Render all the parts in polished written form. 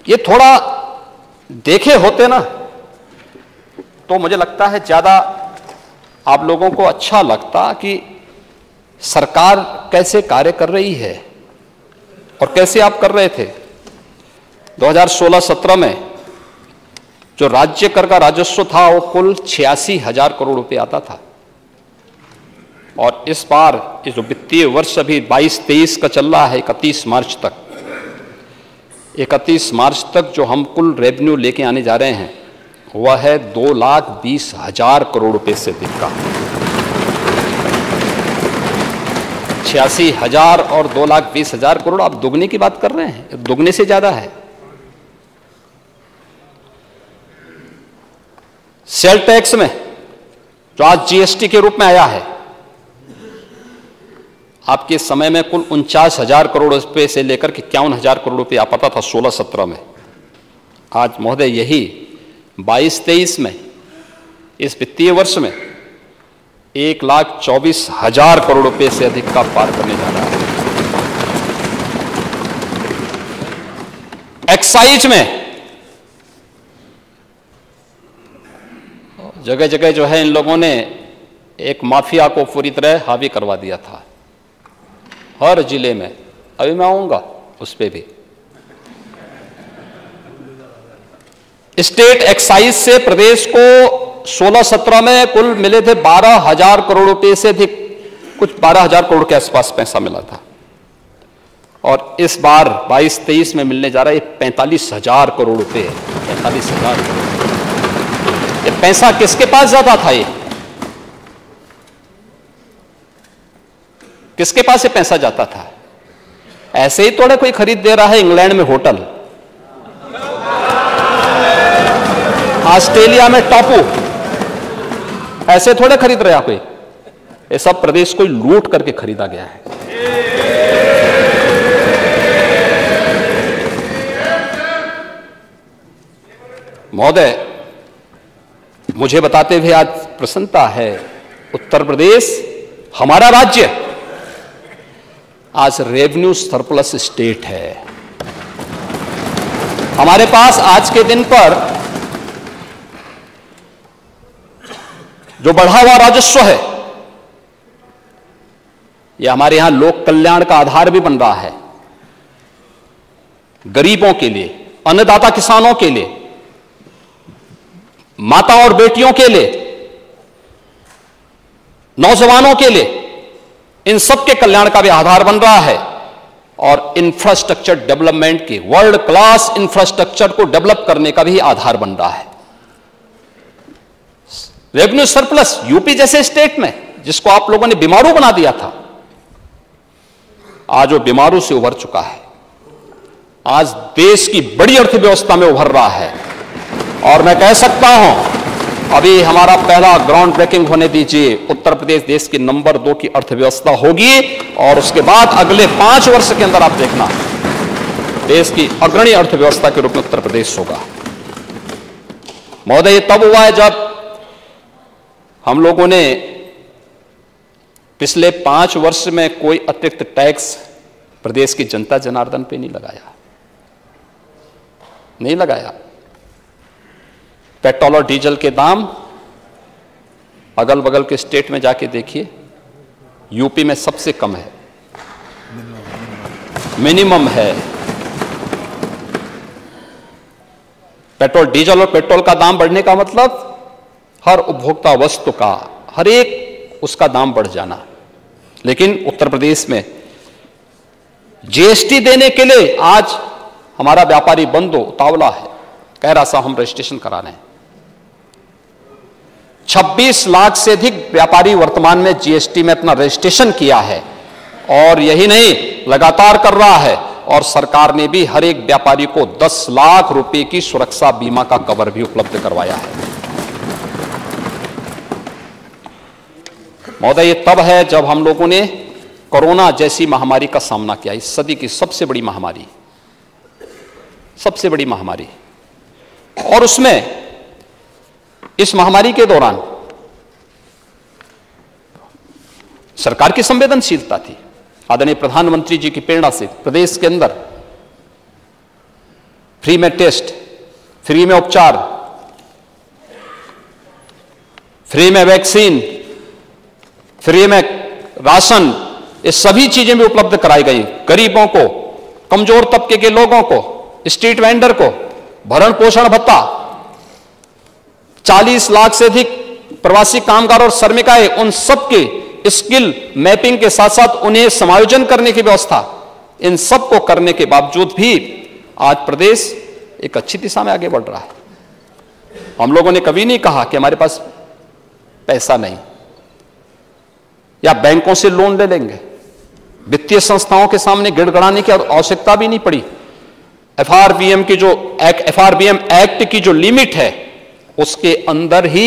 ये थोड़ा देखे होते ना तो मुझे लगता है ज्यादा आप लोगों को अच्छा लगता कि सरकार कैसे कार्य कर रही है और कैसे आप कर रहे थे। 2016-17 में जो राज्य कर का राजस्व था वो कुल 86,000 करोड़ रुपए आता था, और इस बार इस जो वित्तीय वर्ष अभी 22-23 का चल रहा है 31 मार्च तक, 31 मार्च तक जो हम कुल रेवेन्यू लेके आने जा रहे हैं वह है 2,20,000 करोड़ रुपए से अधिक का। 86,000 और 2,20,000 करोड़, आप दुगने की बात कर रहे हैं, दुगने से ज्यादा है। सेल टैक्स में जो आज जीएसटी के रूप में आया है, आपके समय में कुल 49,000 करोड़ रुपए से लेकर के 51,000 करोड़ रुपए आ पाता था 16-17 में। आज महोदय यही 22-23 में इस वित्तीय वर्ष में 1,24,000 करोड़ रुपए से अधिक का पार करने जा रहा है। एक्साइज में जगह जगह जो है इन लोगों ने एक माफिया को पूरी तरह हावी करवा दिया था हर जिले में। अभी मैं आऊंगा उस पे भी। स्टेट एक्साइज से प्रदेश को 16-17 में कुल मिले थे 12,000 करोड़ रुपए से अधिक, कुछ 12,000 करोड़ के आसपास पैसा मिला था, और इस बार 22-23 में मिलने जा रहा है 45,000 करोड़ रुपए है। 45,000 करोड़। ये पैसा किसके पास जाता था? ये किसके पास ये पैसा जाता था? ऐसे ही थोड़ा कोई खरीद दे रहा है इंग्लैंड में होटल, ऑस्ट्रेलिया में टापू, ऐसे थोड़े खरीद रहा कोई। ये सब प्रदेश को लूट करके खरीदा गया है। महोदय, मुझे बताते हुए आज प्रसन्नता है, उत्तर प्रदेश हमारा राज्य आज रेवेन्यू सरप्लस स्टेट है। हमारे पास आज के दिन पर जो बढ़ा हुआ राजस्व है, यह हमारे यहां लोक कल्याण का आधार भी बन रहा है। गरीबों के लिए, अन्नदाता किसानों के लिए, माता और बेटियों के लिए, नौजवानों के लिए, इन सब के कल्याण का भी आधार बन रहा है। और इंफ्रास्ट्रक्चर डेवलपमेंट की, वर्ल्ड क्लास इंफ्रास्ट्रक्चर को डेवलप करने का भी आधार बन रहा है। रेवेन्यू सरप्लस यूपी जैसे स्टेट में, जिसको आप लोगों ने बीमारू बना दिया था, आज वो बीमारू से उभर चुका है। आज देश की बड़ी अर्थव्यवस्था में उभर रहा है। और मैं कह सकता हूं, अभी हमारा पहला ग्राउंड ब्रेकिंग होने दीजिए, उत्तर प्रदेश देश की नंबर 2 की अर्थव्यवस्था होगी, और उसके बाद अगले 5 वर्ष के अंदर आप देखना देश की अग्रणी अर्थव्यवस्था के रूप में उत्तर प्रदेश होगा। महोदय, ये तब हुआ है जब हम लोगों ने पिछले 5 वर्ष में कोई अतिरिक्त टैक्स प्रदेश की जनता जनार्दन पे नहीं लगाया। पेट्रोल और डीजल के दाम अगल बगल के स्टेट में जाके देखिए, यूपी में सबसे कम है, मिनिमम है। पेट्रोल, डीजल और पेट्रोल का दाम बढ़ने का मतलब हर उपभोक्ता वस्तु का, हर एक उसका दाम बढ़ जाना। लेकिन उत्तर प्रदेश में जीएसटी देने के लिए आज हमारा व्यापारी बंधु उतावला है, कह रहा साहब हम रजिस्ट्रेशन करा रहे हैं। 26 लाख से अधिक व्यापारी वर्तमान में जीएसटी में अपना रजिस्ट्रेशन किया है, और यही नहीं, लगातार कर रहा है। और सरकार ने भी हर एक व्यापारी को 10 लाख रुपए की सुरक्षा बीमा का कवर भी उपलब्ध करवाया है। महोदय, ये तब है जब हम लोगों ने कोरोना जैसी महामारी का सामना किया, इस सदी की सबसे बड़ी महामारी, सबसे बड़ी महामारी। और उसमें इस महामारी के दौरान सरकार की संवेदनशीलता थी। आदरणीय प्रधानमंत्री जी की प्रेरणा से प्रदेश के अंदर फ्री में टेस्ट, फ्री में उपचार, फ्री में वैक्सीन, फ्री में राशन, ये सभी चीजें भी उपलब्ध कराई गई। गरीबों को, कमजोर तबके के लोगों को, स्ट्रीट वेंडर को भरण पोषण भत्ता, 40 लाख से अधिक प्रवासी कामगार और श्रमिकाएं, उन सबके स्किल मैपिंग के साथ साथ उन्हें समायोजन करने की व्यवस्था, इन सब को करने के बावजूद भी आज प्रदेश एक अच्छी दिशा में आगे बढ़ रहा है। हम लोगों ने कभी नहीं कहा कि हमारे पास पैसा नहीं या बैंकों से लोन ले लेंगे। वित्तीय संस्थाओं के सामने गिड़गिड़ाने की आवश्यकता भी नहीं पड़ी। एफआरबीएम एक्ट की जो लिमिट है उसके अंदर ही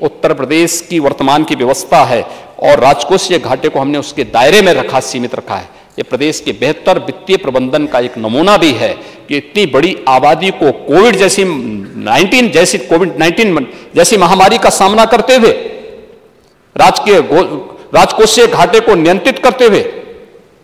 उत्तर प्रदेश की वर्तमान की व्यवस्था है और राजकोषीय घाटे को हमने उसके दायरे में रखा, सीमित रखा है। ये प्रदेश के बेहतर वित्तीय प्रबंधन का एक नमूना भी है कि इतनी बड़ी आबादी को कोविड 19 जैसी महामारी का सामना करते हुए राजकोषीय घाटे को नियंत्रित करते हुए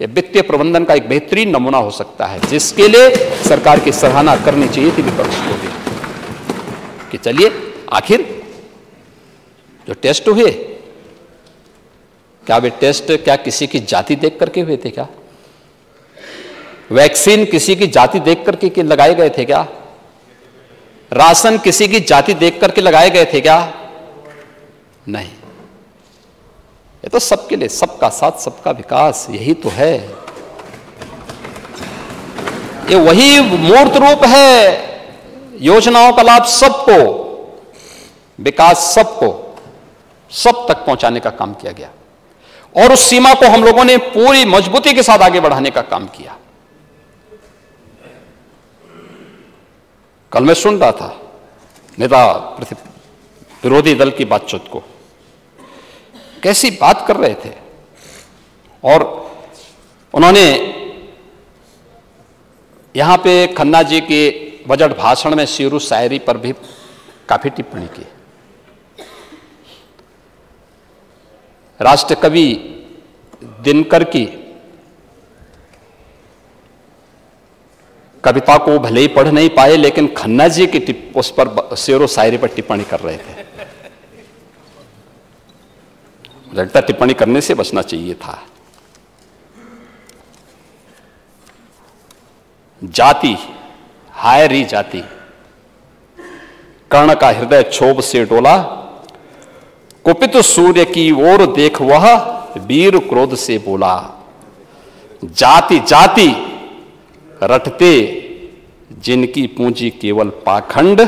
ये वित्तीय प्रबंधन का एक बेहतरीन नमूना हो सकता है, जिसके लिए सरकार की सराहना करनी चाहिए थी विपक्ष को भी कि चलिए आखिर जो टेस्ट हुए, क्या वे टेस्ट क्या किसी की जाति देख करके हुए थे? क्या वैक्सीन किसी की जाति देख करके लगाए गए थे? क्या राशन किसी की जाति देख करके लगाए गए थे? क्या नहीं, ये तो सबके लिए, सबका साथ सबका विकास, यही तो है। ये वही मूर्त रूप है। योजनाओं का लाभ सबको, विकास सबको, सब तक पहुंचाने का काम किया गया और उस सीमा को हम लोगों ने पूरी मजबूती के साथ आगे बढ़ाने का काम किया। कल मैं सुन रहा था नेता विरोधी दल की बातचीत को, कैसी बात कर रहे थे और उन्होंने यहां पे खन्ना जी के बजट भाषण में शेरू शायरी पर भी काफी टिप्पणी की। राष्ट्र कवि दिनकर की कविता को भले ही पढ़ नहीं पाए, लेकिन खन्ना जी की उस पर शेरो शायरी पर टिप्पणी कर रहे थे। लगता टिप्पणी करने से बचना चाहिए था। जाति, हाय री जाति, कर्ण का हृदय क्षोभ से डोला, कुपित सूर्य की ओर देख वह वीर क्रोध से बोला। जाति जाति रटते जिनकी पूंजी केवल पाखंड,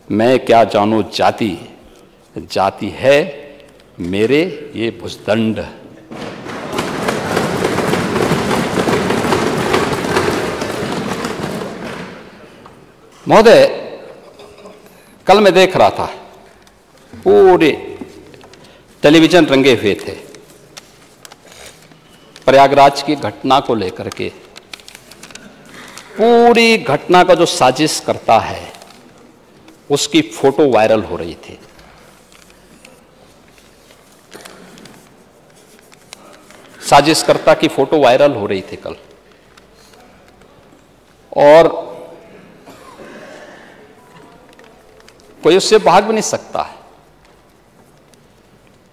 मैं क्या जानू जाति, जाति है मेरे ये भुजदंड। महोदय, कल मैं देख रहा था, पूरे टेलीविजन रंगे हुए थे प्रयागराज की घटना को लेकर के। पूरी घटना का जो साजिश करता है उसकी फोटो वायरल हो रही थी। साजिशकर्ता की फोटो वायरल हो रही थी कल, और कोई उससे भाग भी नहीं सकता है।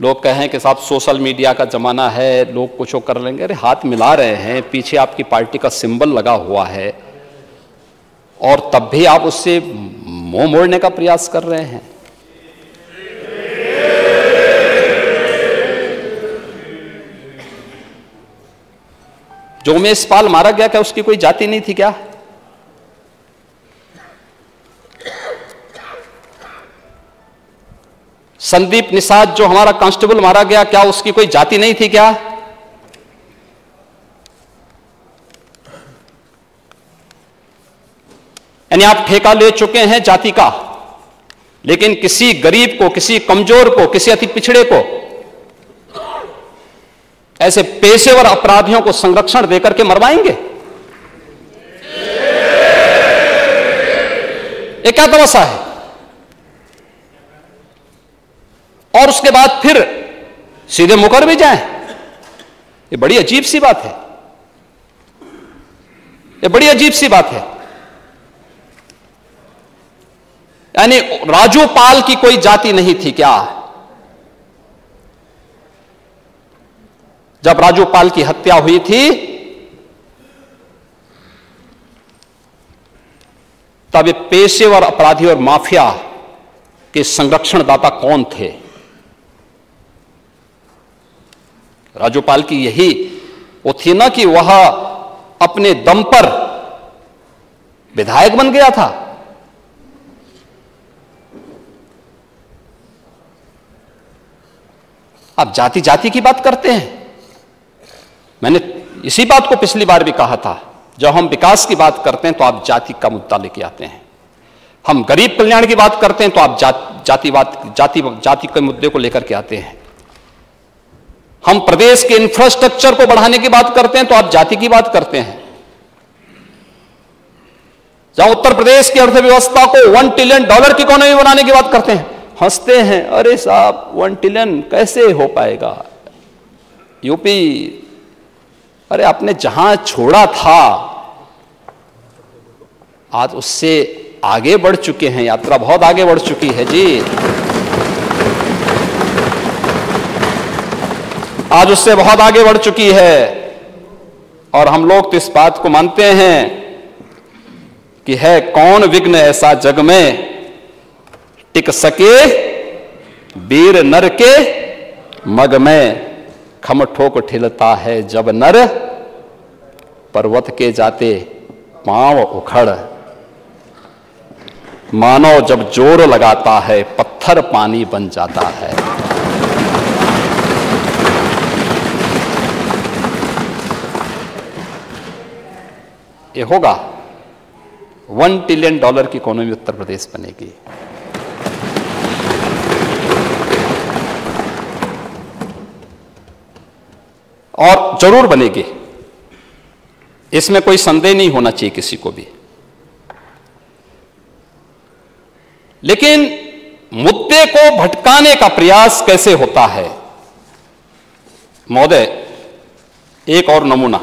लोग कहें कि साहब सोशल मीडिया का जमाना है, लोग कुछ कर लेंगे। अरे हाथ मिला रहे हैं, पीछे आपकी पार्टी का सिंबल लगा हुआ है और तब भी आप उससे मुंह मोड़ने का प्रयास कर रहे हैं। जो उमेश पाल मारा गया, क्या उसकी कोई जाति नहीं थी? क्या संदीप निषाद जो हमारा कांस्टेबल मारा गया, क्या उसकी कोई जाति नहीं थी? क्या यानी आप ठेका ले चुके हैं जाति का, लेकिन किसी गरीब को, किसी कमजोर को, किसी अति पिछड़े को, ऐसे पेशेवर अपराधियों को संरक्षण देकर के मरवाएंगे? ये क्या तमाशा है? और उसके बाद फिर सीधे मुकर भी जाएं, ये बड़ी अजीब सी बात है। ये बड़ी अजीब सी बात है। यानी राजूपाल की कोई जाति नहीं थी क्या? जब राजूपाल की हत्या हुई थी तब ये पेशेवर अपराधी और माफिया के संरक्षणदाता कौन थे? राजूपाल की यही वो थी ना कि वह अपने दम पर विधायक बन गया था। आप जाति जाति की बात करते हैं। मैंने इसी बात को पिछली बार भी कहा था, जब हम विकास की बात करते हैं तो आप जाति का मुद्दा लेके आते हैं, हम गरीब कल्याण की बात करते हैं तो आप जाति के मुद्दे को लेकर के आते हैं, हम प्रदेश के इंफ्रास्ट्रक्चर को बढ़ाने की बात करते हैं तो आप जाति की बात करते हैं। जहां उत्तर प्रदेश की अर्थव्यवस्था को $1 ट्रिलियन की इकोनॉमी बनाने की बात करते हैं, हंसते हैं, अरे साहब 1 ट्रिलियन कैसे हो पाएगा? यूपी, अरे आपने जहां छोड़ा था आज उससे आगे बढ़ चुके हैं, यात्रा बहुत आगे बढ़ चुकी है जी। आज उससे बहुत आगे बढ़ चुकी है और हम लोग तो इस बात को मानते हैं कि है कौन विघ्न ऐसा जग में टिक सके वीर नर के मग में। खम ठोक ठिलता है जब नर पर्वत के जाते पांव उखड़। मानो जब जोर लगाता है पत्थर पानी बन जाता है। ये होगा $1 ट्रिलियन की इकोनॉमी उत्तर प्रदेश बनेगी। और जरूर बनेगी, इसमें कोई संदेह नहीं होना चाहिए किसी को भी। लेकिन मुद्दे को भटकाने का प्रयास कैसे होता है? महोदय, एक और नमूना